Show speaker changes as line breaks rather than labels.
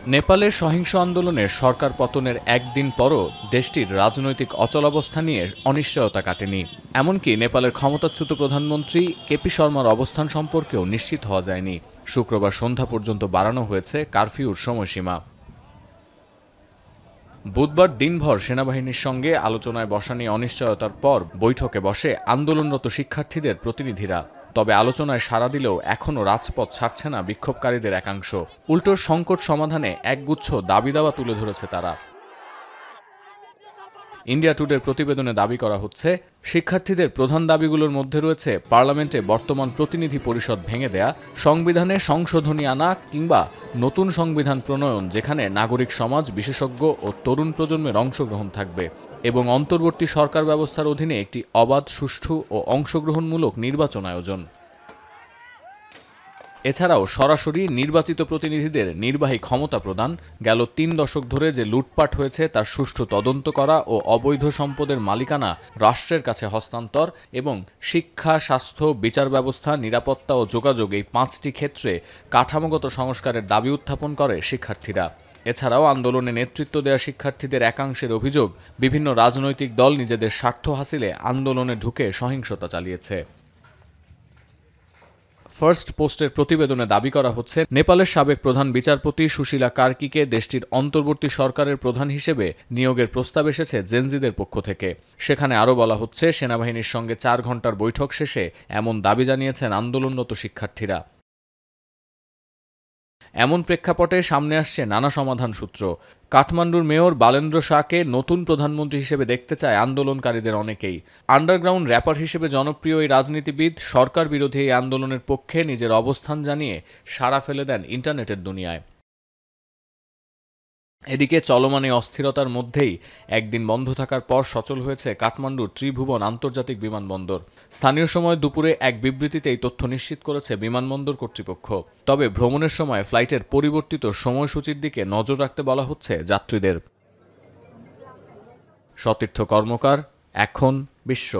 নেপালের সহিংস আন্দোলনে সরকার পতনের একদিন পরও দেশটির রাজনৈতিক অচলাবস্থা নিয়ে অনিশ্চয়তা কাটেনি। এমনকি নেপালের ক্ষমতাচ্যুত প্রধানমন্ত্রী কেপি শর্মার অবস্থান সম্পর্কেও নিশ্চিত হওয়া যায়নি। শুক্রবার সন্ধ্যা পর্যন্ত বাড়ানো হয়েছে কারফিউর সময়সীমা। বুধবার দিনভর সেনাবাহিনীর সঙ্গে আলোচনায় বসা নিয়ে অনিশ্চয়তার পর বৈঠকে বসে আন্দোলনরত শিক্ষার্থীদের প্রতিনিধিরা। তবে আলোচনায় সাড়া দিলেও এখনও রাজপথ ছাড়ছে না বিক্ষোভকারীদের একাংশ। উল্টো সংকট সমাধানে একগুচ্ছ দাবি দাওয়া তুলে ধরেছে তারা। ইন্ডিয়া টুডের প্রতিবেদনে দাবি করা হচ্ছে, শিক্ষার্থীদের প্রধান দাবিগুলোর মধ্যে রয়েছে পার্লামেন্টে বর্তমান প্রতিনিধি পরিষদ ভেঙে দেয়া, সংবিধানে সংশোধনী আনা কিংবা নতুন সংবিধান প্রণয়ন যেখানে নাগরিক সমাজ, বিশেষজ্ঞ ও তরুণ প্রজন্মের অংশগ্রহণ থাকবে, এবং অন্তর্বর্তী সরকার ব্যবস্থার অধীনে একটি অবাধ, সুষ্ঠু ও অংশগ্রহণমূলক নির্বাচন আয়োজন। এছাড়াও সরাসরি নির্বাচিত প্রতিনিধিদের নির্বাহী ক্ষমতা প্রদান, গেল ৩ দশক ধরে যে লুটপাট হয়েছে তার সুষ্ঠু তদন্ত করা ও অবৈধ সম্পদের মালিকানা রাষ্ট্রের কাছে হস্তান্তর, এবং শিক্ষা, স্বাস্থ্য, বিচার ব্যবস্থা, নিরাপত্তা ও যোগাযোগ এই ৫টি ক্ষেত্রে কাঠামোগত সংস্কারের দাবি উত্থাপন করে শিক্ষার্থীরা। এছাড়াও আন্দোলনে নেতৃত্ব দেওয়া শিক্ষার্থীদের একাংশের অভিযোগ, বিভিন্ন রাজনৈতিক দল নিজেদের স্বার্থ হাসিলে আন্দোলনে ঢুকে সহিংসতা চালিয়েছে। ফার্স্ট পোস্টের প্রতিবেদনে দাবি করা হচ্ছে, নেপালের সাবেক প্রধান বিচারপতি সুশীলা কার্কিকে দেশটির অন্তর্বর্তী সরকারের প্রধান হিসেবে নিয়োগের প্রস্তাব এসেছে জেনজিদের পক্ষ থেকে। সেখানে আরও বলা হচ্ছে, সেনাবাহিনীর সঙ্গে ৪ ঘণ্টার বৈঠক শেষে এমন দাবি জানিয়েছেন আন্দোলনরত শিক্ষার্থীরা। এমন প্রেক্ষাপটে সামনে আসছে নানা সমাধান সূত্র। কাঠমান্ডুর মেয়র বালেন্দ্র শাহকে নতুন প্রধানমন্ত্রী হিসেবে দেখতে চায় আন্দোলনকারীদের অনেকেই। আন্ডারগ্রাউন্ড র্যাপার হিসেবে জনপ্রিয় এই রাজনীতিবিদ সরকার বিরোধী এই আন্দোলনের পক্ষে নিজের অবস্থান জানিয়ে সাড়া ফেলে দেন ইন্টারনেটের দুনিয়ায়। এদিকে চলমান এই অস্থিরতার মধ্যেই একদিন বন্ধ থাকার পর সচল হয়েছে কাঠমান্ডুর ত্রিভুবন আন্তর্জাতিক বিমানবন্দর। স্থানীয় সময় দুপুরে এক বিবৃতিতে এই তথ্য নিশ্চিত করেছে বিমানবন্দর কর্তৃপক্ষ। তবে ভ্রমণের সময় ফ্লাইটের পরিবর্তিত সময়সূচির দিকে নজর রাখতে বলা হচ্ছে যাত্রীদের। সতীর্থ কর্মকার, এখন বিশ্ব।